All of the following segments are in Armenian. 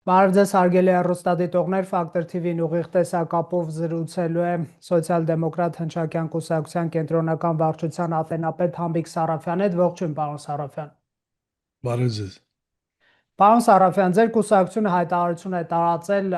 Բարև ձեզ հարգելի հեռուստադիտողներ, Ֆակտոր TV-ն ուղիղ տեսակապով զրուցելու է սոցիալ-դեմոկրատ հնչակյան կուսակցության կենտրոնական վարչության ատենապետ Համբիկ Սարաֆյանի հետ։ Ողջույն, պարոն Սարաֆյան։ Բարև ձեզ։ Պարոն Սարաֆյան, ձեր կուսակցությունը հայտարարություն է տարածել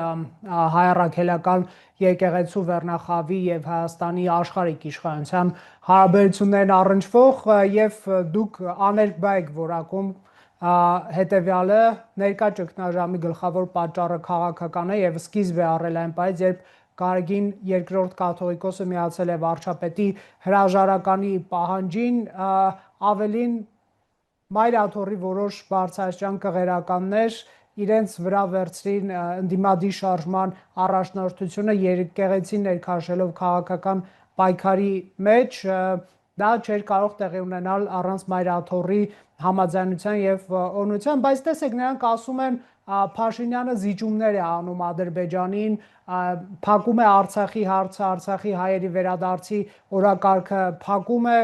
հայ-առաքելական եկեղեցու վերնախավի եւ Հայաստանի աշխարհիկ իշխանության հարաբերություններն առնչվող եւ դուք աներկբա եք որակում հետևյալը ներկա ճգնաժամի գլխավոր պատճառը քաղաքական է եւ սկիզբ է առել այն պահից, երբ Գարեգին II կաթողիկոսը միացել է վարչապետի հրաժարականի պահանջին, ավելին Մայրաթորի որոշ բարձրաստիճան կղերականներ իրենց վրա վերցրին ընդդիմադիր շարժման առաջնորդությունը եկեղեցին ներքաշելով քաղաքական պայքարի մեջ, դա չէր կարող տեղի ունենալ առանց Մայրաթորի համաձայնության եւ օրհնության, բայց տեսեք, նրանք ասում են Փաշինյանը զիջումներ է անում Ադրբեջանին, փակում է Արցախի հարցը, Արցախի հայերի վերադարձի օրակարգը փակում է,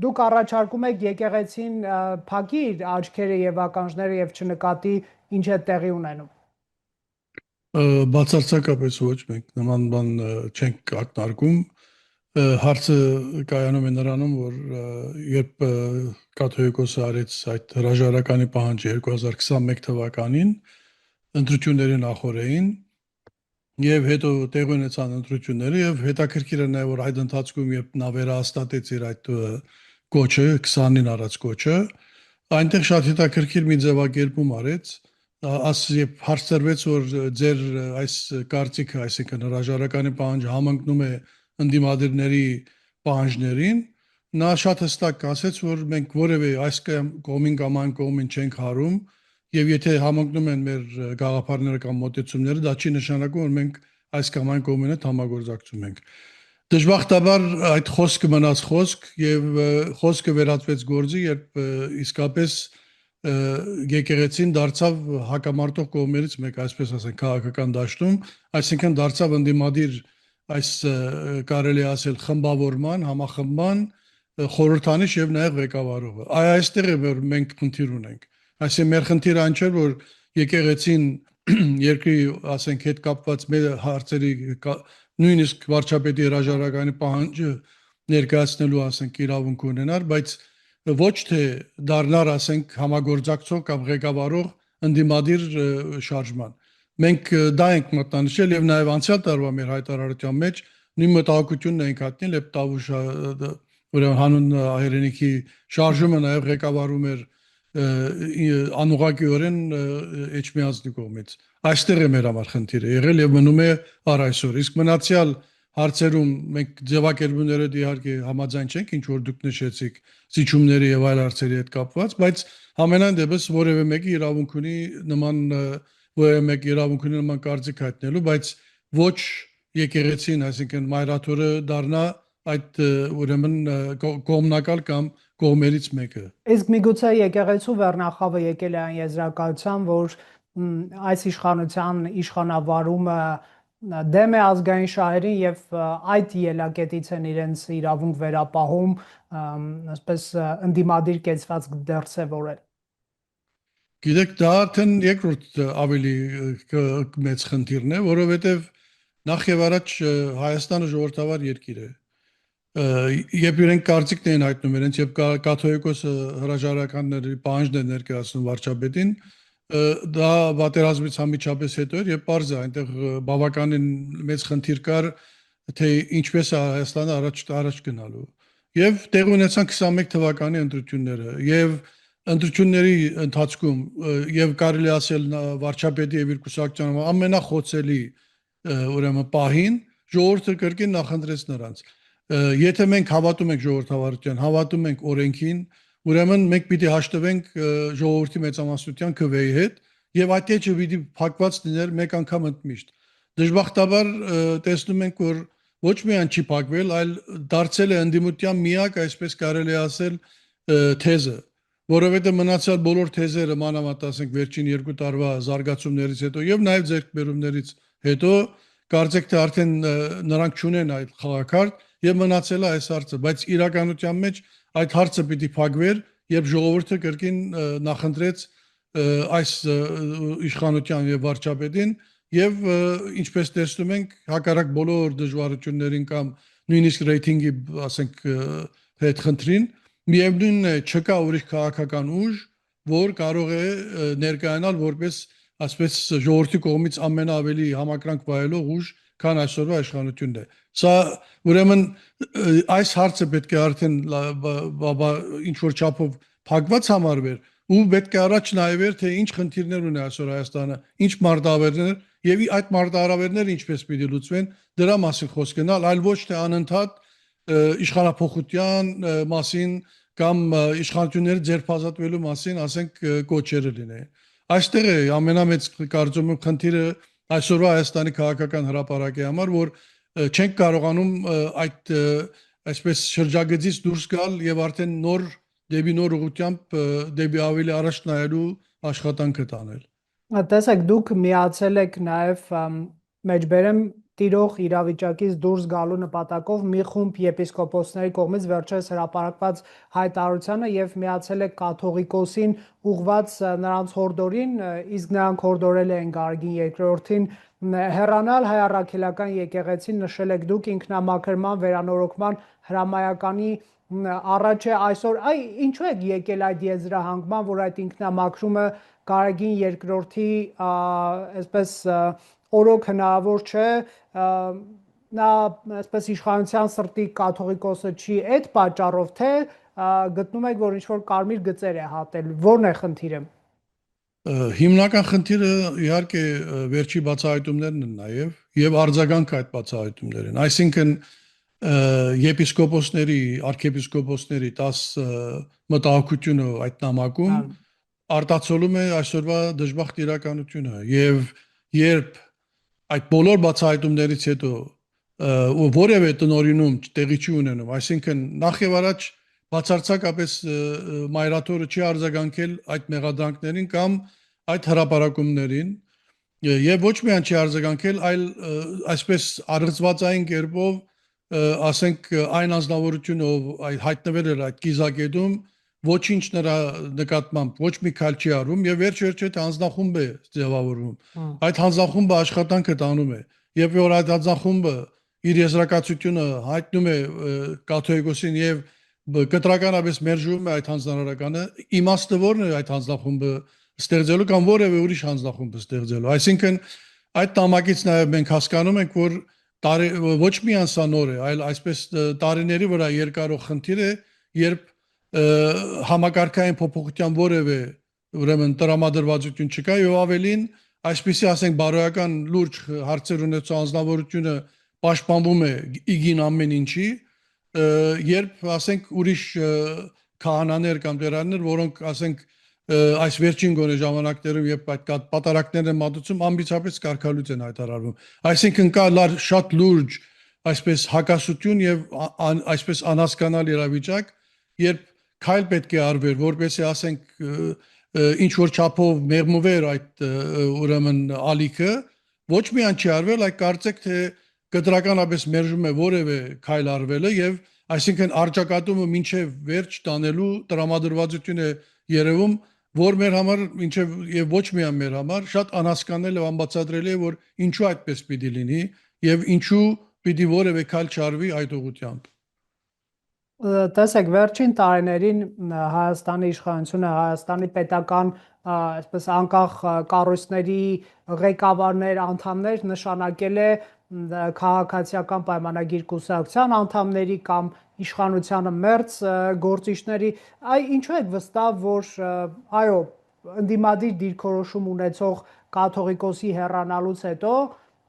դուք առաջարկում եք եկեղեցին փակի իր աչքերը եւ ականջները եւ չնկատի ինչ է տեղի ունենում։ Բացարձակապես ոչ, մենք նման բան չենք ակնարկում։ Հարցը կայանում է նրանում, որ երբ կաթողիկոսը արեց այդ հրաժարականի պահանջը 2021 թվականին, ընտրությունների նախորդին եւ հետո տեղի ունեցան ընտրությունները եւ հետաքրքիր է նաեւ որ այդ ընթացքում երբ նա վերահաստատեց իր այդ կոչը 20-ին արած կոչը, այնտեղ շատ հետաքրքիր մի ձևակերպում արեց, երբ հարցրվեց որ ձեր այս կարծիքը, այսինքն հրաժարականի պահանջը համընկնում է ընդդիմադիրների պահանջներին, նա շատ հստակ ասեց, որ մենք որևէ այս կողմին կամ այն կողմին չենք հարում եւ եթե համընկնում են մեր գաղափարները կամ մոտեցումները, դա չի նշանակում, որ մենք այս կամ այն կողմին հետ համագործակցում ենք։ Դժբախտաբար այդ խոսքը մնաց խոսք եւ խոսքը վերածվեց գործի, երբ իսկապես եկեղեցին դարձավ հակամարտող կողմերից մեկ, այսպես ասենք, քաղաքական դաշտում, այսինքն դարձավ ընդդիմադիր այս կարելի ասել խմբավորման, համախմբման խորհրդանիշ եւ նաեւ ղեկավարողը։ Այստեղ է որ մենք խնդիր ունենք։ Այսինքն մեր խնդիրը այն չէ, որ եկեղեցին երկրի, ասենք, հետ կապված մեր հարցերի նույնիսկ վարչապետի հրաժարականի պահանջը ներկայացնելու, ասենք, իրավունք ունենար, բայց ոչ թե դառնար, ասենք, համագործակցող կամ ղեկավարող ընդդիմադիր շարժման։ Մենք դա ենք մատնանշել եւ նաեւ անցյալ տարվա մեր հայտարարության մեջ նույն մտահոգությունն ենք հատնել, երբ Տավուշ ուրեմն հանուն հայրենիքի շարժումը նաեւ ղեկավարում էր անուղղակիորեն Էջմիածնի կողմից։ Այստեղ է մեր համար խնդիրը եղել եւ մնում է առ այսօր։ Իսկ մնացյալ հարցերում մենք ձևակերպումները իհարկե համաձայն չենք, ինչ որ դուք նշեցիք, զիջումների եւ այլ հարցերի հետ կապված, բայց համենայն դեպս որևէ մեկի իրավունք ունի նման կարծիք հայտնելու, բայց ոչ եկեղեցին, այսինքն Մայրաթորը դառնա այդ ուրեմն կողմնակալ կամ կողմերից մեկը։ Իսկ միգուցե եկեղեցու վերնախավը եկել է այն եզրակացության, որ այս իշխանության իշխանավարումը դեմ է ազգային շահերին եւ այդ ելակետից են իրենց իրավունք վերապահում, այսպես ընդդիմադիր կեցված դերսևորել։ Գիտեք, դա արդեն երկրորդ ավելի մեծ խնդիրն է, որովհետեւ նախ եւ առաջ Հայաստանը ժողովրդավար երկիր է։ Երբ իրենք կարծիքն էին հայտնում իրենց եւ կաթողիկոսը հրաժարականների պահանջն է ներկայացնում վարչապետին, դա պատերազմից անմիջապես հետո էր եւ պարզ է այնտեղ բավականին մեծ խնդիր կար թե ինչպես է Հայաստանը առաջ գնալու եւ տեղ ունեցան 21 թվականի ընտրությունները եւ ընտրությունների ընթացքում եւ կարելի ասել վարչապետի եւ իր կուսակցության ամենախոցելի ուրեմն պահին ժողովուրդը կրկին նախընտրեց նրանց։ Եթե մենք հավատում ենք ժողովրդավարության, հավատում ենք օրենքին, ուրեմն մենք պիտի հաշտվենք ժողովրդի մեծամասնության քվեի հետ եւ այդ էջը պիտի փակված լիներ մեկ անգամ ընդմիշտ։ Դժբախտաբար տեսնում ենք, որ ոչ միայն չի փակվել, այլ դարձել է ընդդիմության միակ, այսպես կարելի ասել, թեզը, որովհետեւ մնացյալ բոլոր թեզերը, մանավանդ ասենք վերջին 2 տարվա զարգացումներից հետո եւ նաեւ ձեռքբերումներից հետո կարծեք թե արդեն նրանք չունեն այդ խաղակարգ եւ մնացել է այս հարցը, բայց իրականության մեջ այդ հարցը պիտի փակվեր եւ ժողովուրդը կրկին նախընտրեց այս իշխանության եւ վարչապետին եւ ինչպես տեսնում ենք հակառակ բոլոր դժվարություններին կամ նույնիսկ ռեյտինգի ասենք հետ խնդրին միևնույնն է չկա ուրիշ քաղաքական ուժ որ կարող է ներկայանալ որպես ասպես ժողովրդի կողմից ամենաավելի համակրանք վայելող ուժ քան այսօրվա իշխանությունն է սա ուրեմն այս հարցը պետք է արդեն ինչ որ չափով փակված համարվեր ու պետք է առաջ նայվեր թե ինչ խնդիրներ ունի այսօր Հայաստանը ինչ մարտահրավերներ եւ այդ մարտահրավերները ինչպես պիտի լուծվեն դրա մասին խոսք գնալ այլ ոչ թե անընդհատ իշխանապողության մասին կամ իշխանությունների ձերբազատվելու մասին ասենք կոչերը լինեն այստեղ է ամենամեծ կարծում եմ խնդիրը այսօրվա Հայաստանի քաղաքական հրապարակի համար որ չենք կարողանում այդ այսպես շրջագծից դուրս գալ եւ արդեն դեպի նոր ուղղությամբ դեպի ավելի առաջ նայելու աշխատանքը տանել Տեսեք, դուք միացել եք նաև մեջբերեմ տիրող իրավիճակից դուրս գալու նպատակով մի խումբ եպիսկոպոսների կողմից վերջերս հրապարակված հայտարարությանը եւ միացել եք կաթողիկոսին ուղված նրանց հորդորին, իսկ նրանք հորդորել են Գարգին II-ին հեռանալ հայ առաքելական եկեղեցին նշել եք դուք ինքնամաքրման վերանորոգման հրամայականի առաջ է այսօր ինչու եք եկել այդ եզրահանգման որ այդ ինքնամաքրումը Գարեգին II-ի այսպես օրոք հնարավոր չէ նա այսպես իշխանության սրտի կաթողիկոսը չի այդ պատճառով թե գտնում եք որ ինչ որ կարմիր գծեր է հատել որն է խնդիրը հիմնական խնդիրը իհարկե վերջի բացահայտումներն են նաև եւ արձագանքը այդ բացահայտումներին այսինքն եպիսկոպոսների arczepiskopոսների 10 մտահոգությունը այդ նամակում արտացոլում է այսօրվա դժբախտ իրականությունը եւ երբ այդ բոլոր բացահայտումներից հետո որևէ տնօրինում տեղի չի ունենում այսինքն նախ եւ առաջ բացարձակապես մայրաթորը չի արձագանքել այդ մեղադրանքներին կամ այդ հրապարակումներին եւ ոչ միայն չի արձագանքել այլ այսպես առողջվածային կերպով ասենք այն անձնավորությունը ով հայտնվել էր այդ կիզակետում ոչինչ նրա նկատմամբ ոչ մի քայլ չի արվում եւ վերջ-վերջը հանձնախումբ է ձևավորվում այդ հանձնախումբը աշխատանքը տանում է եւ որ այդ հանձնախումբը իր եզրակացությունը հայտնում է կաթողիկոսին եւ կտրականապես մերժում է այդ հանձնարարականը իմաստը որն է այդ հանձնախումբը ստեղծելու կամ որևէ ուրիշ հանձնախումբը ստեղծելու այսինքն այդ նամակից նաեւ մենք հասկանում ենք որ ոչ միայն սա նոր է այլ այսպես տարիների վրա երկարող խնդիր է երբ համակարգային փոփոխության որևէ ուրեմն տրամադրվածություն չկա եւ ավելին այսպեսի ասենք բարոյական լուրջ հարցեր ունեցող անձնավորությունը պաշտպանվում է իգին ամեն ինչի երբ ասենք ուրիշ քահանաներ կամ դերաններ որոնք ասենք այս վերջին գոնե ժամանակներում երբ այդ պատարակներն են մատուցում ամբիցապես կարգալույց են հայտարարվում այսինքն կա շատ լուրջ այսպես հակասություն եւ այսպես անհասկանալ իրավիճակ երբ քայլ պետք է արվեր որպեսզի ասենք ինչ որ չափով մեղմուվեր այդ ուրեմն ալիքը ոչ միայն չի արվել այլ կարծեք թե կտրականապես մերժում է որևէ քայլ արվելը եւ այսինքն արճակատումը մինչեւ վերջ տանելու տրամադրվածություն է երևում որ մեր համար մինչեւ եւ ոչ միայն մեր համար շատ անհասկանալի եւ անբացատրելի է որ ինչու այդպես պիտի լինի եւ ինչու պիտի որևէ քայլ չարվի այդ ուղղությամբ Տեսեք, վերջին տարիներին Հայաստանի իշխանությունը, Հայաստանի պետական այսպես անկախ կառույցների ղեկավարներ, անդամներ նշանակել է քաղաքացիական պայմանագիր կուսակցության անդամների կամ իշխանությանը մերձ գործիչների, ինչու եք վստահ, որ այո, ընդդիմադիր դիրքորոշում ունեցող կաթողիկոսի հեռանալուց հետո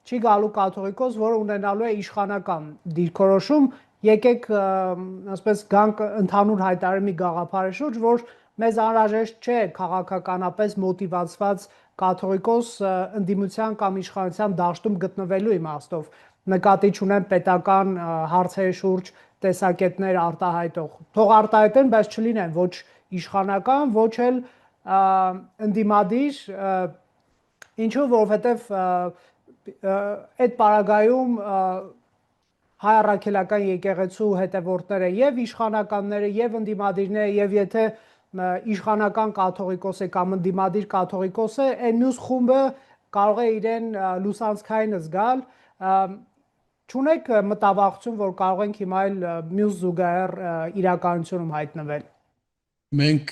չի գալու կաթողիկոս, որը ունենալու է իշխանական դիրքորոշում եկեք ասես գանք ընդհանուր հայտարարի գաղափարի շուրջ որ մեզ անհրաժեշտ չէ քաղաքականապես մոտիվացված կաթողիկոս ընդդիմության կամ իշխանության դաշտում գտնվելու իմաստով նկատի ունեն պետական հարցերի շուրջ տեսակետներ արտահայտող թող արտահայտեն բայց չլինեն ոչ իշխանական ոչ էլ ընդդիմադիր ինչու որովհետև այդ պարագայում հայ առաքելական եկեղեցու հետևորդները եւ իշխանականները եւ ընդդիմադիրները եւ եթե իշխանական կաթողիկոս է կամ ընդդիմադիր կաթողիկոս է, այն մյուս խումբը կարող է իրեն լուսանցքային զգալ, չունեք մտավախություն, որ կարող ենք հիմա այլ մյուս զուգահեռ իրականությունում հայտնվել։ Մենք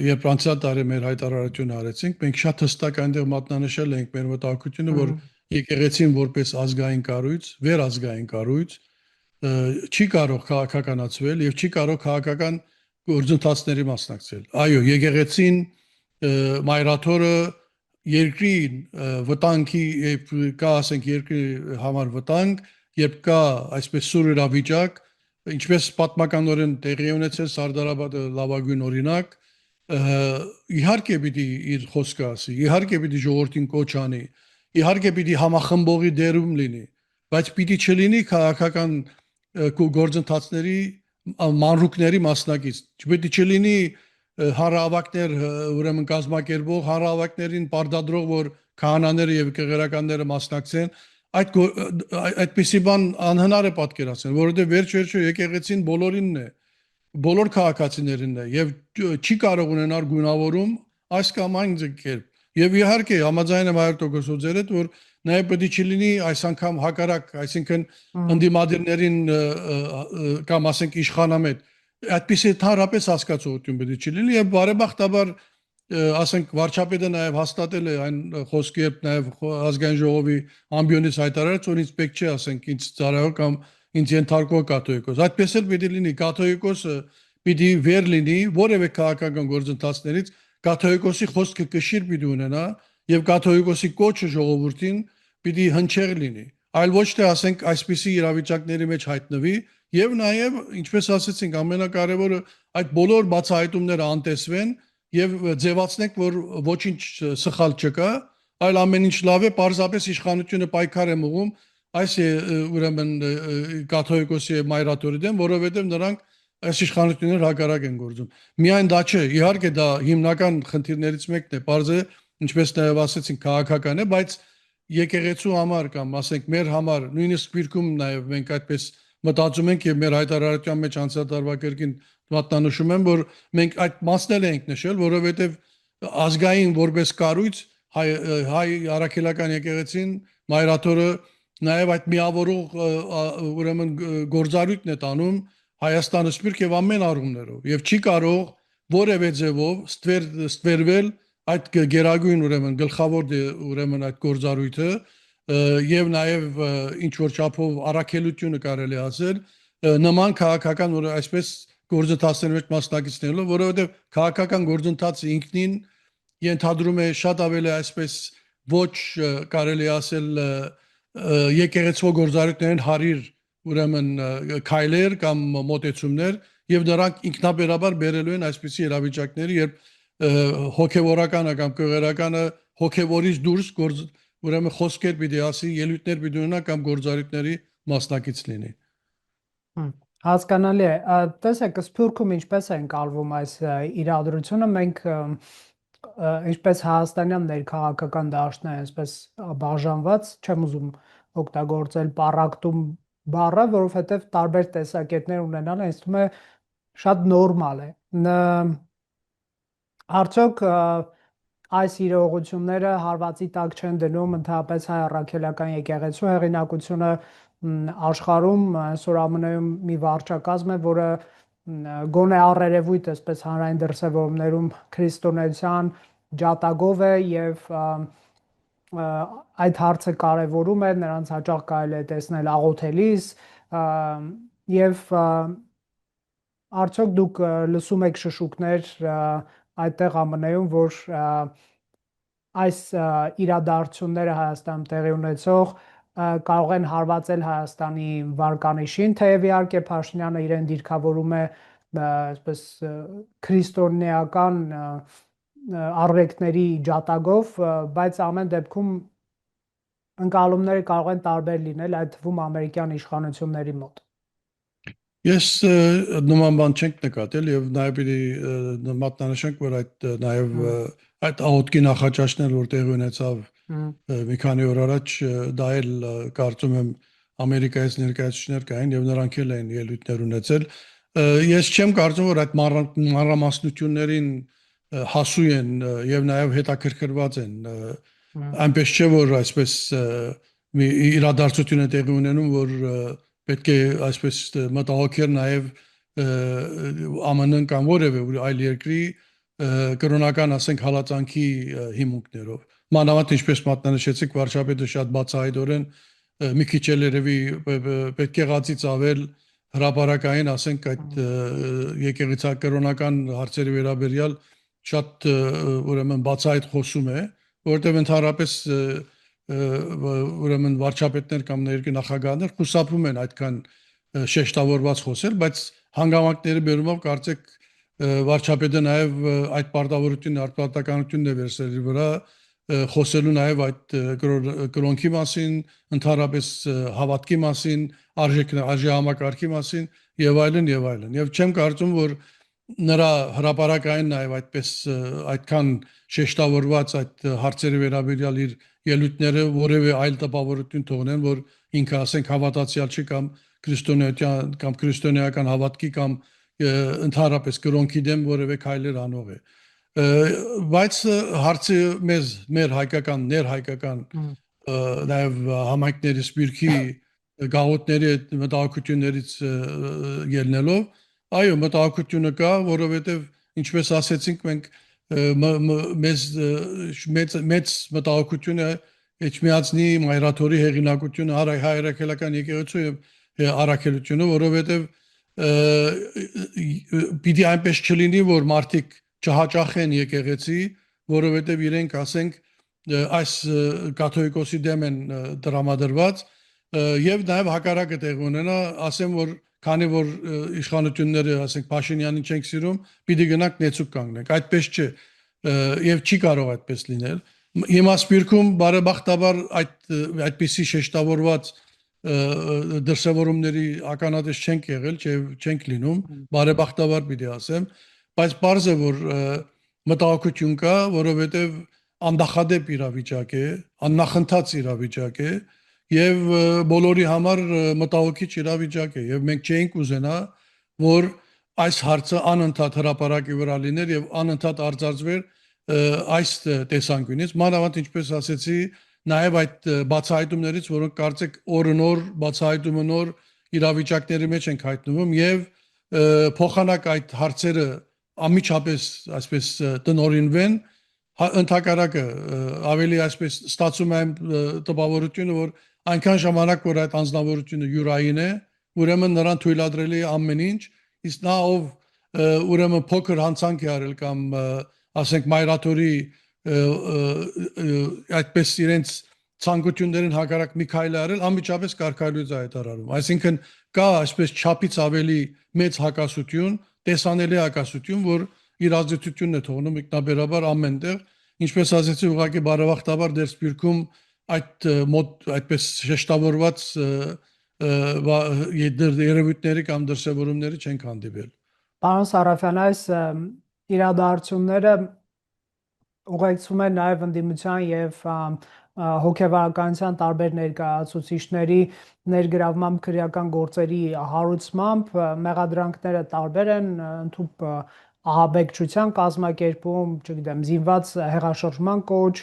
երբ անցյալ տարի մեր հայտարարությունը արեցինք, մենք շատ հստակ այնտեղ մատնանշել ենք մեր մտահոգությունը, որ եկեղեցին որպես ազգային կառույց, վերազգային կառույց չի կարող քաղաքականացվել եւ չի կարող քաղաքական գործընթացների մասնակցել։ Այո, եկեղեցին մայրաթորը երկրի վտանգի եւ կա ասենք երկրի համար վտանգ, երբ կա այսպես սուր իրավիճակ, ինչպես պատմականորեն տեղի ունեցել Սարդարաբադը լավագույն օրինակ, իհարկե պիտի իր խոսքը ասի, իհարկե պիտի ժողովրդին կոչ անի, իհարկե պիտի համախմբողի դերում լինի, բայց պիտի չլինի քաղաքական գործընթացների մանրուքների մասնակից, չպետք է չլինի հանրահավաքներ ուրեմն կազմակերպող, հանրահավաքներին պարտադրող, որ քահանաները եւ կեղերականները մասնակցեն, այդպիսի բան անհնար է պատկերացնել, որովհետեւ վերջ-վերջո եկեղեցին բոլորինն է, բոլոր քաղաքացիներինն է եւ չի կարող ունենալ գունավորում այս կամ այն կերպ։ Եվ իհարկե համաձայն եմ 100% ձեր հետ, որ նաեւ պետք է չլինի այս անգամ հակառակ, այսինքն ընդդիմադիրներին կամ ասենք իշխանամետ այդպիսի թարապես հասկացողություն պետք է չլինի եւ բարեբախտաբար ասենք վարչապետը նաև հաստատել է այն խոսքի երբ նաև ազգային ժողովի ամբիոնից հայտարարեց, որ ինձ պետք չէ ասենք ինձ ծառայող կամ ինձ ենթարկող կաթողիկոս։ Այդպես էլ պիտի լինի, կաթողիկոսը պիտի վեր լինի որևէ քաղաքական գործընթացներից, կաթողիկոսի խոսքը կշիռ պիտի ունենա եւ կաթողիկոսի կոչը ժողովրդին պիտի հնչեղ լինի։ Այլ ոչ թե ասենք այսպիսի իրավիճակների մեջ հայտնվի եւ նաև ինչպես ասացինք ամենակարևորը այդ բոլոր բացահայտումները անտեսվեն եւ ձևացնենք, որ ոչինչ սխալ չկա, այլ ամեն ինչ լավ է, պարզապես իշխանությունը պայքար է մղում այս ուրեմն կաթողիկոսի մայրաթորի դեմ, որովհետեւ նրանք այս իշխանությունները հակառակ են գործում։ Միայն դա չէ, իհարկե դա հիմնական խնդիրներից մեկն է, պարզ է, ինչպես նաև ասեցինք, քաղաքական է, բայց եկեղեցու համար կամ ասենք մեր համար, նույնիսկ Սպիրկում նաև մենք այդպես մտածում ենք եւ մեր հայտարարության մեջ անցյալ տարվա կրկին մատնանշում եմ, որ մենք այդ մասն ենք նշել, որովհետեւ ազգային որպես կառույց հայ առաքելական եկեղեցին մայրաթորը նաև այդ միավորող ուրեմն գործառույթն է տանում Հայաստանը Սպիրկ եւ ամեն առումներով եւ չի կարող որևէ ձևով ստվերվել այդ գերագույն ուրեմն գլխավոր ուրեմն այդ գործառույթը եւ նաեւ ինչ որ չափով առաքելությունը կարելի ասել նման քաղաքական որ այսպես գործընթացների մեջ մասնակիցնելով, որովհետեւ քաղաքական գործընթացը ինքնին ենթադրում է շատ ավելի այսպես ոչ կարելի ասել եկեղեցու գործառույթներին հարիր ուրեմն քայլեր կամ մոտեցումներ եւ դրանք ինքնաբերաբար բերելու են այսպիսի իրավիճակների, երբ հոգեվորականը կամ կողերականը հոգեվորից դուրս ուրեմն խոսքեր պիտի ասի, ելույթներ պիտի ունենա կամ գործառույթների մասնակից լինի։ Հասկանալի է։ Տեսեք, Սփյուռքում ինչպես է ընկալվում այս իրադրությունը, մենք ինչպես հայաստանյան ներքաղաքական դաշտն է, այսպես բաժանված, չեմ ուզում օգտագործել պարակտում բառը, որովհետև տարբեր տեսակետներ ունենալը ինձ թվում է շատ նորմալ է։ Արդյոք այս իրողությունները հարվածի տակ չեն դնում ընդհանրապես հայ առաքելական եկեղեցու հեղինակությունը աշխարհում այսօր ԱՄՆ-ում մի վարչակազմ է, որը գոնե առերևույթ այսպես հանրային դրսևորումներում քրիստոնեության ջատագով է եւ այդ հարցը կարևորում է, նրանց հաճախ կարելի է տեսնել աղոթելիս եւ արդյոք դուք լսում եք շշուկներ այդտեղ ԱՄՆ-ում, որ այս իրադարձությունները Հայաստանում տեղի ունեցող կարող են հարվածել Հայաստանի վարկանիշին, թեև իհարկե Փաշինյանը իրեն դիրքավորում է այսպես քրիստոնեական առրեկների ջատագով, բայց ամեն դեպքում ընկալումները կարող են տարբեր լինել, այդ թվում ամերիկյան իշխանությունների մոտ։ Ես նման բան չենք նկատել եւ նաեւ պիտի մատնանշենք, որ այդ նաեւ այդ աղոթքի նախաճաշներ, որ տեղի ունեցավ մի քանի օր առաջ, դա էլ կարծում եմ Ամերիկայից ներկայացուցիչներ կային եւ նրանք էլ են ելույթներ ունեցել։ Ես չեմ կարծում, որ այդ մանրամասնություններին հասու են եւ նաեւ հետաքրքրված են այնպես չէ որ այսպես մի իրադարձություն է տեղի ունենում որ պետք է այսպես մտահոգեր նաեւ ԱՄՆ-ն կամ որևէ այլ երկրի կրոնական ասենք հալածանքի հիմունքներով մանավանդ ինչպես մատնանշեցիք վարչապետը շատ բացահայտորեն մի քիչ էլ երևի պետք է ղացից ավել հրապարակային ասենք այդ եկեղեցակրոնական հարցերի վերաբերյալ շատ ուրեմն բացահայտ խոսում է որտեղ ընդհանրապես ուրեմն վարչապետներ կամ ներկայ նախագահներ խուսափում են այդքան շեշտավորված խոսել բայց հանգամանքների բերումով կարծեք վարչապետը նաև այդ պարտավորությունն արտահայտականությունն է վերցրել իր վրա խոսելու նաև այդ կրոնքի մասին, ընդհանրապես հավատքի մասին, արժեհամակարգի մասին եւ այլն եւ այլն։ Եվ չեմ կարծում, որ նրա հրապարակային նաև այդպես այդքան շեշտավորված այդ հարցերի վերաբերյալ իր ելույթները որևէ այլ տպավորություն թողնեն, որ ինքը ասենք հավատացյալ չի կամ քրիստոնեական հավատքի կամ ընդհանրապես կրոնքի դեմ որևէ քայլեր անող է։ Բայց հարցը մեզ մեր հայկական ներհայկական նաև համայնքների սպիրկի գաղութների մտահոգություններից ելնելով այո մտահոգությունը կա որովհետև ինչպես ասեցինք մենք մեծ մտահոգությունը Էջմիածնի մայրաթորի հեղինակությունը հայրաքելական եկեղեցու եւ առաքելությունը որովհետև պիտի այնպես չլինի որ մարդիկ չհաճախեն եկեղեցի, որովհետև իրենք ասենք այս կաթողիկոսի դեմ են դրամադրված եւ նաեւ հակառակը տեղ ունենա, ասեմ որ քանի որ իշխանությունները ասենք Փաշինյանին չենք սիրում, պիտի գնանք նեցուկ կանգնենք։ Այդպես չէ եւ չի կարող այդպես լինել։ Հիմա սպիրկում բարեբախտաբար այդպիսի շեշտավորված դրսևորումների ականատես չենք եղել, չենք լինում, բարեբախտաբար պիտի ասեմ բայց պարզ է որ մտահոգություն կա, որովհետև անդախադեպ իրավիճակ է, աննախընթաց իրավիճակ է եւ բոլորի համար մտահոգիչ իրավիճակ է եւ մենք չէինք ուզենա, որ այս հարցը անընդհատ հրապարակի վրա լիներ եւ անընդհատ արձարծվեր այս տեսանկյունից, մանավանդ ինչպես ասեցի, նաեւ այդ բացահայտումներից, որոնք կարծեք օրնոր բացահայտումը նոր իրավիճակների մեջ են հայտնվում եւ փոխանակ այդ հարցերը ամիջապես այսպես տնօրինվեն ընդհակառակը ավելի այսպես ստացում է տպավորությունը որ այնքան ժամանակ որ այդ անձնավորությունը յուրային է ուրեմն նրան թույլատրել է ամեն ինչ իսկ նա ով ուրեմն փոքր հանցանք է արել կամ ասենք մայրաթորի այդպես իրենց ցանկություններին հակառակ մի քայլ արել անմիջապես կարգալույց է հայտարարում այսինքն կա այսպես չափից ավելի մեծ հակասություն տեսանելի հակասություն, որ իր ազդեցությունն է թողնում ինքնաբերաբար ամենտեղ, ինչպես ասեցի, ուղղակի բարեբախտաբար դեր սպիրկում այդպես շեշտավորված երևույթների կամ դրսևորումների չենք հանդիպել։ Պարոն Սարաֆյան, այս իրադարձությունները ուղեկցում են նաև ընդդիմության եւ հոգեվարականության տարբեր ներկայացուցիչների ներգրավմամբ քրեական գործերի հարուցմամբ մեղադրանքները տարբեր են ընդհանուր ահաբեկչության կազմակերպում, չգիտեմ, զինված հեղաշրջման կոչ,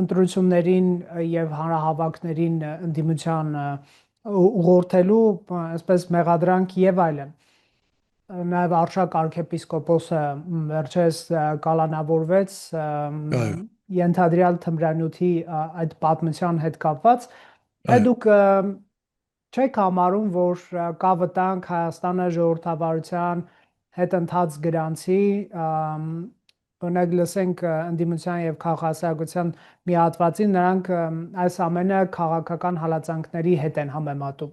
ընտրություններին եւ հանրահավաքներին ընդդիմության ուղղորդելու, այսպես մեղադրանք եւ այլն։ Նաև Արշակ arczepiskopos-ը վերջերս կալանավորվեց ենթադրյալ թմրանյութի այդ պատմության հետ կապված այդ դուք չեք համարում որ կա վտանգ Հայաստանը ժողովրդավարության հետ ընթաց գրանցի օրինակ լսենք ընդդիմության եւ քաղաքացիական մի հատվածին նրանք այս ամենը քաղաքական հալածանքների հետ են համեմատում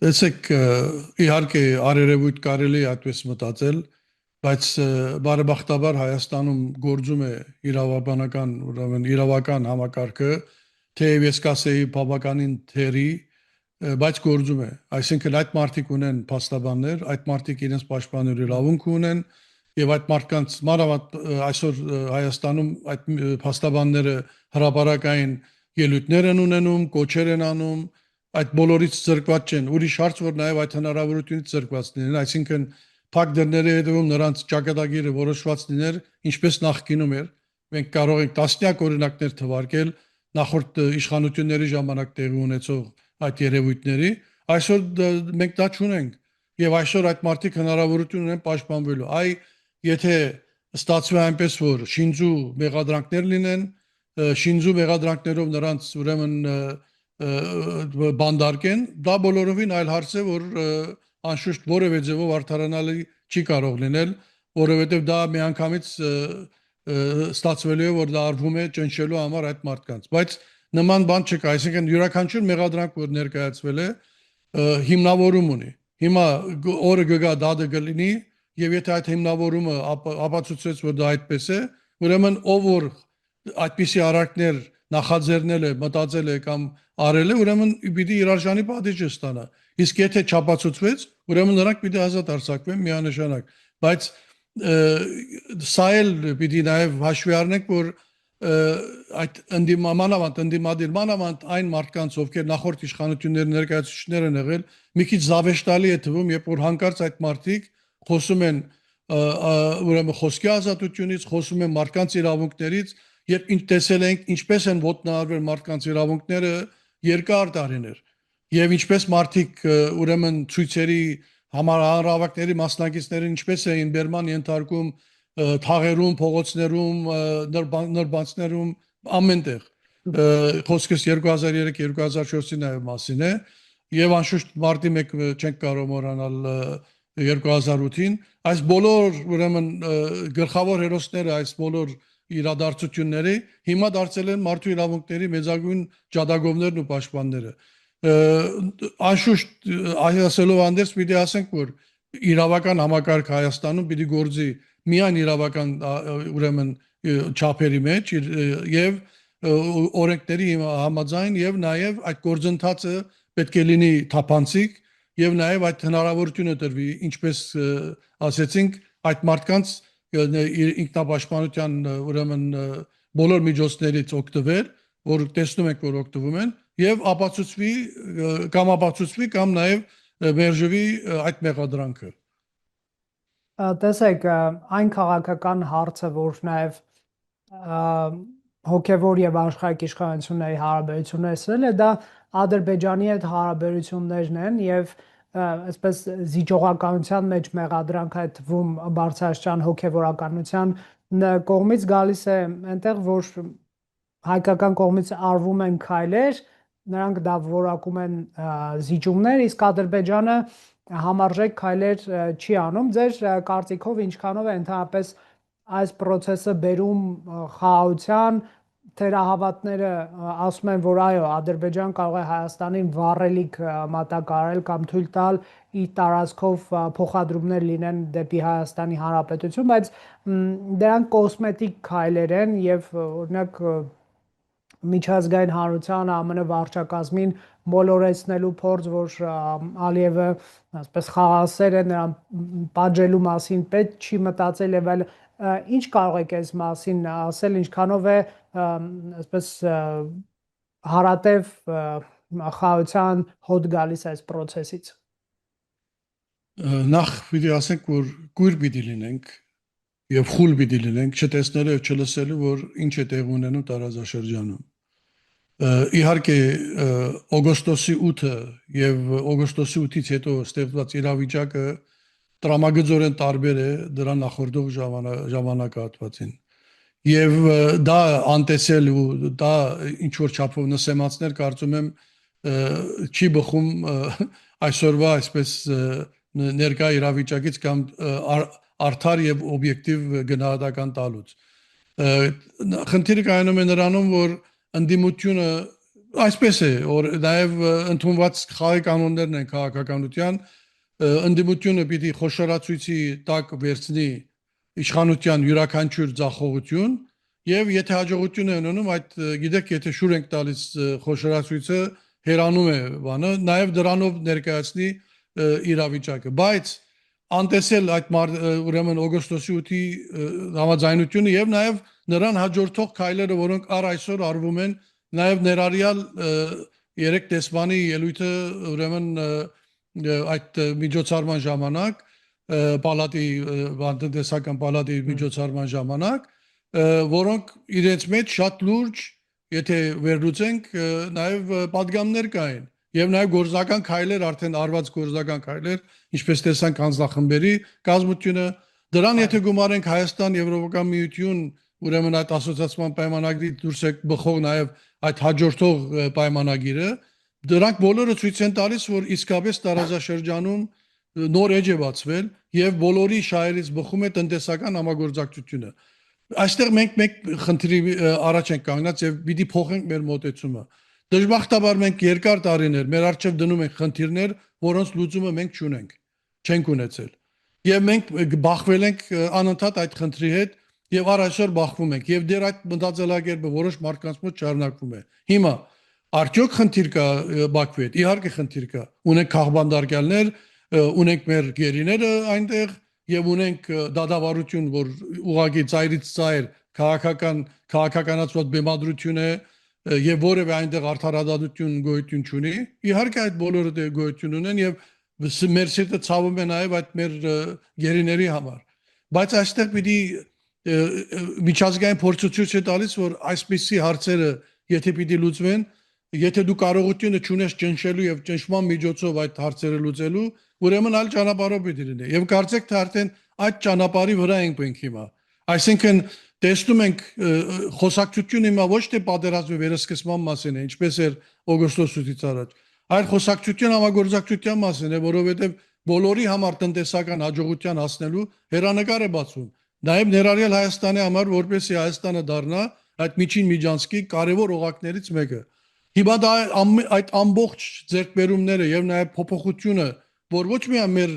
Տեսեք իհարկե արերևույթ կարելի է այդպես մտածել բայց բարեբախտաբար Հայաստանում գործում է իրավաբանական ուրեմն իրավական համակարգը թեև ես կասեի բավականին թերի բայց գործում է այսինքն այդ մարդիկ ունեն փաստաբաններ այդ մարդիկ իրենց պաշտպանելու իրավունք ունեն եւ այդ մարդկանց մանավանդ այսօր Հայաստանում այդ փաստաբանները հրապարակային ելույթներ են ունենում կոչեր են անում այդ բոլորից զրկված չեն, ուրիշ հարց որ նաև այդ հնարավորությունից զրկված լինեն, այսինքն փակ դռների հետևում նրանց ճակատագիրը որոշված լիներ, ինչպես նախկինում էր։ Մենք կարող ենք տասնյակ օրինակներ թվարկել նախորդ իշխանությունների ժամանակ տեղի ունեցող այդ երևույթների, այսօր մենք դա չունենք եւ այսօր այդ մարդիկ հնարավորություն ունեն պաշտպանվելու։ Եթե ստացվի այնպես որ շինձու մեղադրանքներ լինեն, շինձու մեղադրանքներով նրանց ուրեմն բանդարկեն, դա բոլորովին այլ հարց է, որ անշուշտ որևէ ձևով արդարանալի չի կարող լինել, որովհետև դա միանգամից ստացվելու է, որ դա արվում է ճնշելու համար այդ մարդկանց, բայց նման բան չկա, այսինքն յուրաքանչյուր մեղադրանք, որ ներկայացվել է, հիմնավորում ունի։ Հիմա օրը գգա դադը կլինի, եւ եթե այդ հիմնավորումը ապացուցեց, որ դա այդպես է, ուրեմն ով որ այդպիսի արարքներ նախաձեռնել է, մտածել է կամ արել է, ուրեմն պիտի իր արժանի պատիժը ստանա։ Իսկ եթե չապացուցվեց, ուրեմն նրանք պիտի ազատ արձակվեն միանշանակ։ Բայց սա էլ պիտի նաև հաշվի առնենք, որ այդ մանավանդ այն մարդկանց, ովքեր նախորդ իշխանությունների ներկայացուցիչներ են եղել, մի քիչ զավեշտալի է թվում, երբ որ հանկարծ այդ մարդիկ խոսում են ուրեմն խոսքի ազատությունից, խոսում են մարդկանց իրավունքներից, երբ տեսել ենք ինչպես են ոտնահարվել մարդկանց իրավունքները երկար տարիներ, եւ ինչպես մարդիկ ուրեմն ցույցերի հանրահավաքների մասնակիցներին ինչպես էին բերման ենթարկում թաղերում, փողոցներում, նրբանցներում, ամենտեղ։ Խոսքս 2003-2004-ի նաև մասին է, եւ անշուշտ մարտի 1 չենք կարող մոռանալ 2008-ին։ Այս բոլոր ուրեմն գլխավոր հերոսները այս բոլոր իրադարձությունների հիմա դարձել են մարդու իրավունքների մեծագույն ջատագովներն ու պաշտպանները։ Անշուշտ ասելով անդերս պիտի ասենք, որ իրավական համակարգ Հայաստանում պիտի գործի միայն իրավական ուրեմն չափերի մեջ եւ օրենքների համաձայն եւ նաեւ այդ գործընթացը պետք է լինի թափանցիկ եւ նաեւ այդ հնարավորությունը տրվի, ինչպես ասեցինք, այդ մարդկանց ինքնապաշտպանության ուրեմն բոլոր միջոցներից օգտվել, որ տեսնում ենք, որ օգտվում են, եւ ապացուցվի կամ նաեւ մերժվի այդ մեղադրանքը։ Տեսեք, այն քաղաքական հարցը, որ նաև հոգևոր եւ աշխարհիկ իշխանությունների հարաբերություններն է, դա Ադրբեջանի հետ հարաբերություններն են եւ այսպես զիջողականության մեջ մեղադրանք այդ թվում բարձրաստիճան հոգևորականության կողմից գալիս է այնտեղ, որ հայկական կողմից արվում են քայլեր, նրանք դա որակում են զիջումներ, իսկ Ադրբեջանը համարժեք քայլեր չի անում։ Ձեր կարծիքով ինչքանով է ընդհանրապես այս process-ը բերում խաղաղության, թերահավատները ասում են, որ այո, Ադրբեջան կարող է Հայաստանին վառելիք մատակարարել կամ թույլ տալ իր տարածքով փոխադրումներ լինեն դեպի Հայաստանի Հանրապետություն, բայց դրանք կոսմետիկ քայլեր են եւ օրինակ միջազգային հանրության ԱՄՆ վարչակազմին մոլորեցնելու փորձ, որ Ալիևը այսպես խաղաղասեր է, նրան պատժելու մասին պետք չի մտածել եւ այլ ինչ կարող եք այս մասին ասել, ինչքանով է այսպես հարատև խաղաղության հոտ գալիս այս process-ից։ Նախ պիտի ասենք, որ գույր պիտի լինենք եւ խուլ պիտի լինենք, չտեսնելու եւ չլսելու, որ ինչ է տեղ ունենում տարածաշրջանում։ Իհարկե օգոստոսի 8-ը եւ օգոստոսի 8-ից հետո ստեղծված իրավիճակը տրամագծորեն տարբեր է դրա նախորդող ժամանակահատվածին։ Եվ դա անտեսել ու դա ինչ որ չափով նսեմացնել կարծում եմ չի բխում այսօրվա այսպես ներկա իրավիճակից կամ արդար եւ օբյեկտիվ գնահատական տալուց։ Խնդիրը կայանում է նրանում, որ ընդդիմությունը այսպես է, որ նաև ընդունված խաղի կանոններն են քաղաքականության, ընդդիմությունը պիտի խոշորացույցի տակ վերցնի իշխանության յուրաքանչյուր ձախողություն եւ եթե հաջողություն է ունենում, այդ գիտեք, եթե շուր ենք տալիս խոշորացույցը հերանում է բանը, նաև դրանով ներկայացնի իրավիճակը, բայց անտեսել այդ ուրեմն օգոստոսի 8-ի համաձայնությունը եւ նաեւ նրան հաջորդող քայլերը, որոնք առ այսօր արվում են, նաեւ ներառյալ երեք տեսմանի ելույթը ուրեմն այդ միջոցառման ժամանակ պալատի տնտեսական պալատի միջոցառման ժամանակ որոնք իրենց մեջ շատ լուրջ եթե վերլուծենք նաև պատգամներ կային եւ նաև գործական քայլեր արդեն արված գործական քայլեր ինչպես տեսանք անձնախմբերի կազմությունը դրան եթե գումարենք Հայաստան Եվրոպական միություն ուրեմն այդ ասոցիացիան պայմանագրի դուրս է բխող նաև այդ հաջորդող պայմանագիրը դրանք բոլորը ցույց են տալիս որ իսկապես տարածաշրջանում նոր էջ է բացվել եւ բոլորի շահերից բխում է տնտեսական համագործակցությունը այստեղ մենք մեկ խնդրի առաջ ենք կանգնած եւ պիտի փոխենք մեր մոտեցումը դժբախտաբար մենք երկար տարիներ մեր առջև դնում ենք խնդիրներ որոնց լուծումը մենք չունենք ունեցել եւ մենք բախվել ենք անընդհատ այդ խնդրի հետ եւ առայժմ բախվում ենք եւ դեռ այդ մտածելակերպը որոշ մարդկանց մոտ շարունակվում է հիմա արդյոք խնդիր կա Բաքվի հետ իհարկե խնդիր կա ունենք քաղբանդարկյալներ ունենք մեր գերիները այնտեղ եւ ունենք դադավարություն որ ուղղակի ծայրից ծայր քաղաքականացված բեմադրություն է եւ որևէ այնտեղ արդարադատություն գոյություն չունի իհարկե այդ բոլորը գոյություն ունեն եւ մեր սիրտը ցավում է նաեւ այդ մեր գերիների համար բայց այստեղ պիտի միջազգային փորձություն է տալիս որ այսպիսի հարցերը եթե պիտի լուծվեն եթե դու կարողությունը չունես ճնշելու եւ ճնշման միջոցով այդ հարցերը լուծելու ուրեմն այլ ճանապարհով պիտի լինի եւ կարծեք թե արդեն այդ ճանապարհի վրա ենք հիմա այսինքն տեսնում ենք խոսակցությունը հիմա ոչ թե պատերազմի վերսկսման մասին է ինչպես էր օգոստոսից առաջ այլ խոսակցություն համագործակցության մասին է որովհետեւ բոլորի համար տնտեսական հաջողության հասնելու հերանեկար է բացվում նաեւ ներառյալ Հայաստանի համար որպեսզի Հայաստանը դառնա այդ միջին միջանցքի կարևոր օղակներից մեկը հիմա դա այդ ամբողջ ձեռքբերումները եւ նաեւ փոփոխությունը որ ոչ միայն մեր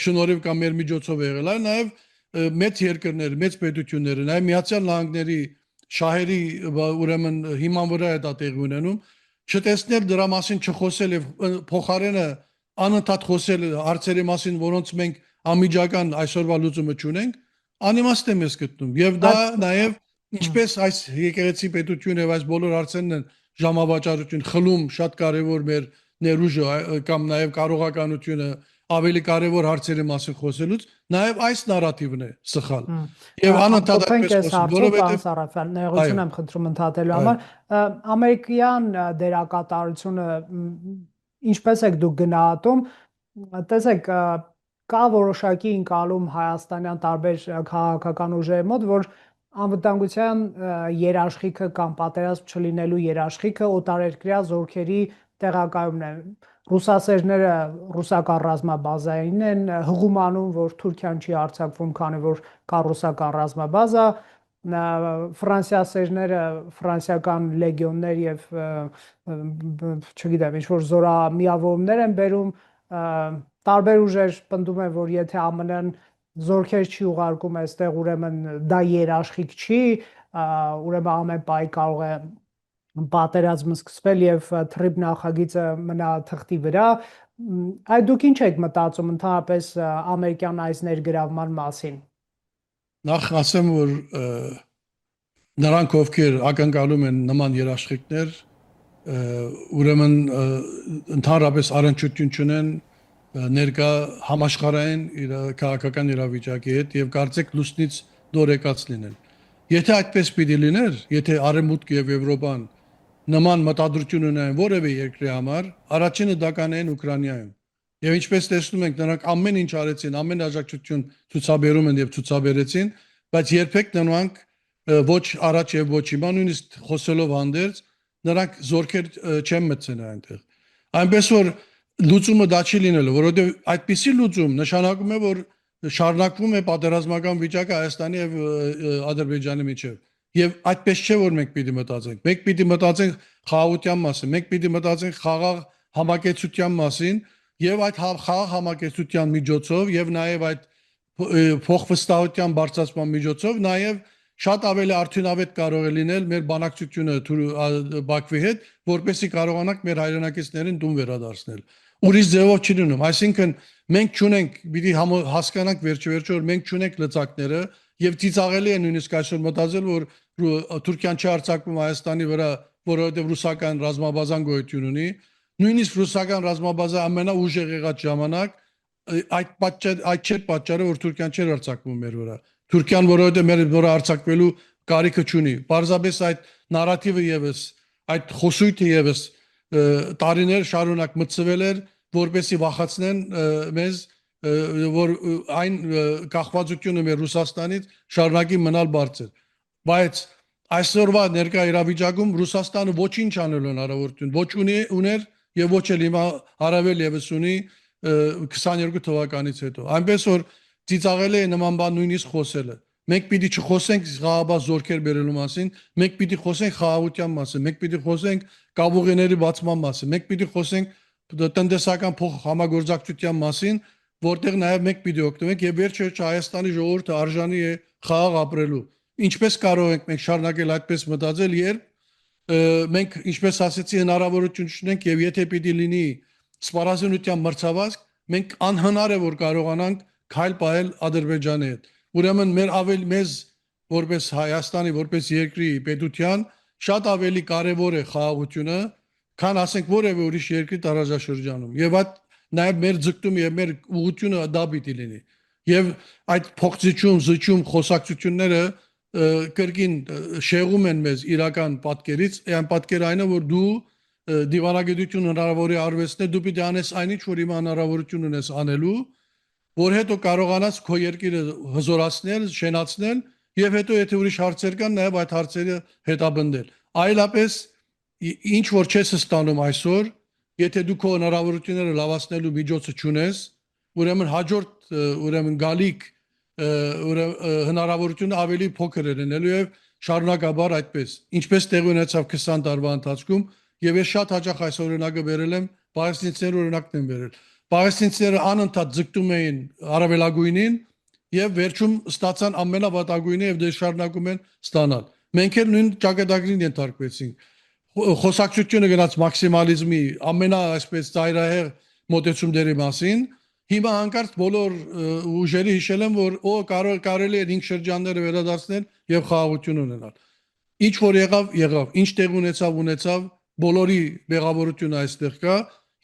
շնորհիվ կամ մեր միջոցով է եղել, այլ նաև մեծ երկրներ, մեծ պետությունները, նաև Միացյալ Նահանգների շահերի ուրեմն հիման վրա է դա տեղի ունենում, չտեսնել դրա մասին չխոսել եւ փոխարենը անընդհատ խոսել հարցերի մասին, որոնց մենք անմիջական այսօրվա լուծումը չունենք, անիմաստ է մեզ գտնում եւ դա նաև ինչպես այս եկեղեցի պետությունը եւ այս բոլոր հարցերն են ժամավաճառություն, խլում շատ կարեւոր մեր ներուժը կամ նաև կարողականությունը ավելի կարևոր հարցերի մասին խոսելուց նաև այս նարատիվն է սխալ եւ անընդհատ այդպես որովհետեւ Սարաֆյան ներողություն եմ խնդրում ընդհատելու համար ամերիկյան դերակատարությունը ինչպես եք դուք գնահատում տեսեք կա որոշակի ընկալում հայաստանյան տարբեր քաղաքական ուժերի մոտ որ անվտանգության երաշխիքը կամ պատերազմ չլինելու երաշխիքը օտարերկրյա զորքերի տեղակայումն է ռուսասերները ռուսական ռազմաբազային են հղումանում որ Թուրքիան չի արձակվում քանի որ կա ռուսական ռազմաբազա ֆրանսիասերները ֆրանսիական լեգիոններ եւ չգիտեմ ինչ որ զորամիավորումներ են բերում տարբեր ուժեր պնդում են որ եթե ԱՄՆ-ն զորքեր չի ուղարկում այստեղ ուրեմն դա երաշխիք չի ուրեմն ամեն պահի կարող է պատերազմը սկսվել եւ թրիպ նախագիծը մնա թղթի վրա այդ դուք ինչ եք մտածում ընդհանրապես ամերիկյան այս ներգրավման մասին նախ ասեմ որ նրանք ովքեր ակնկալում են նման երաշխիքներ ուրեմն ընդհանրապես առնչություն չունեն ներկա համաշխարհային քաղաքական իրավիճակի հետ եւ կարծեք լուսնից դոր եկած լինեն եթե այդպես պիտի լիներ եթե Արևմուտք եւ Եվրոպան նման մտադրություն ունեն որևէ երկրի համար, առաջինը դա կանեն Ուկրաինայում։ Եվ ինչպես տեսնում ենք, նրանք ամեն ինչ արեցին, ամեն աջակցություն ցուցաբերում են եւ ցուցաբերեցին, բայց երբեք նրանք ոչ առաջ եւ ոչ հիմա նույնիսկ խոսելով հանդերձ նրանք զորքեր չեն մտցնել այնտեղ։ Այնպես որ լուծումը դա չի լինելու, որովհետեւ այդպիսի լուծում նշանակում է, որ շարունակվում է պատերազմական վիճակը Հայաստանի եւ Ադրբեջանի միջեւ։ Եվ այդպես չէ որ մենք պիտի մտածենք։ Մենք պիտի մտածենք խաղաղության մասին, մենք պիտի մտածենք խաղաղ համակեցության մասին եւ այդ խաղաղ համակեցության միջոցով եւ նաեւ այդ փոխվստահության բարձրացման միջոցով նաեւ շատ ավելի արդյունավետ կարող է լինել մեր բանակցությունը Բաքվի հետ, որպեսզի կարողանանք մեր հայրենակիցներին տուն վերադարձնել։ Ուրիշ ձևով չի լինում, այսինքն մենք չունենք, պիտի հասկանանք վերջիվերջո որ մենք չունենք լծակները եւ ծիծաղելի է նույնիսկ այսօր մտածել որ Թուրքիան չի արձակվում Հայաստանի վրա որովհետև ռուսական ռազմաբազան գոյություն ունի, նույնիսկ ռուսական ռազմաբազա ամենաուժեղ եղած ժամանակ այդ չէր պատճառը, որ Թուրքիան չէր արձակվում մեր վրա։ Թուրքիան որովհետև մեր վրա արձակվելու կարիքը չունի։ Պարզապես այդ նարատիվը եւս, այդ խոսույթը եւս տարիներ շարունակ մտցվել էր, որպեսզի վախացնեն մեզ, որ այն կախվածությունը մեր Ռուսաստանից շարունակի մնալ բարձր։ Բայց այսօրվա ներկա իրավիճակում Ռուսաստանը ոչինչ անելու հնարավորություն ոչ ուներ եւ ոչ էլ հիմա առավել եւս ունի 22 թվականից հետո։ Այնպես որ ծիծաղել է նման բան նույնիսկ խոսելը։ Մենք պիտի չխոսենք խաղաղաբար զորքեր բերելու մասին, մենք պիտի խոսենք խաղաղության մասին, մենք պիտի խոսենք կապուղիների բացման մասին, մենք պիտի խոսենք տնտեսական փոխհամագործակցության մասին, որտեղ նաև մենք պիտի օգտվենք եւ վերջը Հայաստանի ժողովուրդը արժանի է խաղաղ ապրելու։ Ինչպես կարող ենք մենք շարունակել այդպես մտածել, երբ մենք, ինչպես ասեցի, հնարավորություն չունենք եւ եթե պիտի լինի սպառազինության մրցավազք, մենք անհնար է որ կարողանանք քայլ պահել Ադրբեջանի հետ։ Ուրեմն մեր մեզ որպես Հայաստանի, որպես երկրի պետության շատ ավելի կարևոր է խաղաղությունը, քան ասենք որևէ ուրիշ երկրի տարածաշրջանում։ Եվ այդ նաև մեր ձգտումը եւ մեր ուղղությունը դա պիտի լինի։ Եվ այդ փոխզիջում, զիջում խոսակցությունները կրկին շեղում են մեզ իրական պատկերից, այն պատկերը այն է, որ դու դիվանագիտություն հնարավոր է արվեստներ, դու պիտի անես այնինչ, որ հիմա հնարավորություն ունես անելու, որ հետո կարողանաս քո երկիրը հզորացնել, շենացնել եւ հետո եթե ուրիշ հարցեր կան, նաեւ այդ հարցերը հետապնդել։ Այլապես ինչ որ չես ստանում այսօր, եթե դու քո հնարավորությունները լավացնելու միջոցը չունես, ուրեմն հաջորդ գալիք հնարավորությունը ավելի փոքր է լինելու եւ շարունակաբար այդպես։ Ինչպես տեղի ունեցավ 20 տարվա ընթացքում եւ ես շատ հաճախ այս օրինակը վերել եմ, պաղեստինցիների օրինակն եմ վերել։ Պաղեստինցիները անընդհատ ձգտում էին առավելագույնին եւ վերջում ստացան ամենավատագույնը եւ դե շարունակում են ստանալ։ Մենք էլ նույն ճակատագրին ենթարկվեցինք։ Խոսակցությունը գնաց մաքսիմալիզմի այսպես ծայրահեղ մոտեցումների մասին։ Հիմա հանկարծ բոլոր ուժերը հիշել են, որ կարելի է 5 շրջանները վերադարձնել եւ խաղաղություն ունենալ։ Ինչ որ եղավ, ինչ տեղ ունեցավ, բոլորի մեղավորությունը այստեղ կա։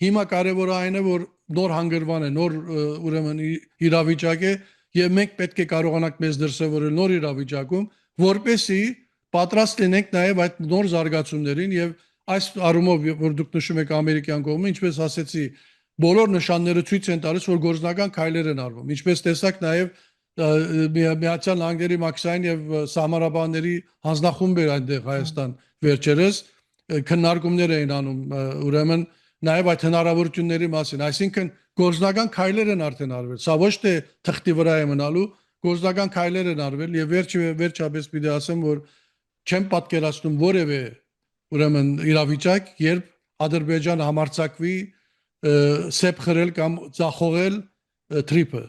Հիմա կարևորը այն է, որ նոր հանգրվան է, նոր ուրեմն իրավիճակ է եւ մենք պետք է կարողանանք մեզ դրսեւորել նոր իրավիճակում, որպեսզի պատրաստ լինենք նաև այդ նոր զարգացումներին եւ այս առումով որ դուք նշում եք ամերիկյան կողմը, ինչպես ասեցի, բոլոր նշանները ցույց են տալիս, որ գործնական քայլեր են արվում։ Ինչպես տեսակ նաև Միացյալ Նահանգների մաքսային եւ սահմանապահների հանձնախումբ էր այնտեղ Հայաստան վերջերս քննարկումներ էին անում, ուրեմն նաև այդ հնարավորությունների մասին, այսինքն գործնական քայլեր են արդեն արվել։ Սա ոչ թե թղթի վրա է մնալու, գործնական քայլեր են արվել եւ վերջապես պիտի ասեմ, որ չեմ պատկերացնում որևէ ուրեմն իրավիճակ, երբ Ադրբեջանը համարձակվի սեփ խրել կամ ծախողել Թրիպը։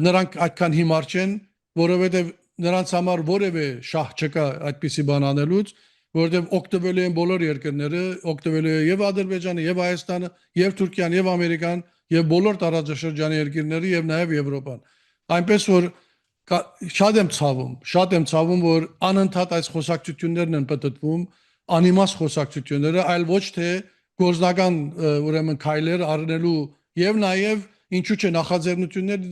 Նրանք այդքան հիմար չեն, որովհետև նրանց համար որևէ շահ չկա այդպիսի բան անելուց, որովհետև օգտվելու են բոլոր երկրները, օգտվելու է եւ Ադրբեջանը, եւ Հայաստանը, եւ Թուրքիան, եւ Ամերիկան, եւ բոլոր տարածաշրջանի երկրները եւ նաեւ Եվրոպան։ Այնպես որ շատ եմ ցավում, որ անընդհատ այս խոսակցություններն են պատտվում, անիմաստ խոսակցությունները, այլ ոչ թե գործնական ուրեմն քայլեր առնելու եւ նաեւ ինչու՞ չէ նախաձեռնություններ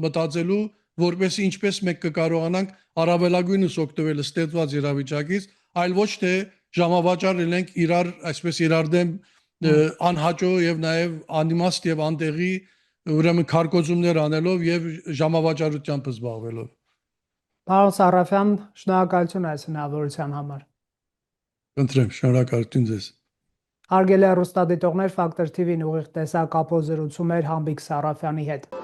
մտածելու, որպեսզի ինչպես մենք կկարողանանք առավելագույնս օգտվել ստեղծված իրավիճակից, այլ ոչ թե ժամավաճառ լինենք իրար դեմ անհաճո եւ նաեւ անիմաստ եւ անտեղի ուրեմն քարկոծումներ անելով եւ ժամավաճառությամբ զբաղվելով։ Պարոն Սարաֆյան, շնորհակալություն այս հնարավորության համար։ Խնդրեմ, շնորհակալություն ձեզ։ Հարգելի հեռուստադիտողներ, Factor TV-ն ուղիղ տեսակ ապոզրուցում էր Համբիկ Սարաֆյանի հետ։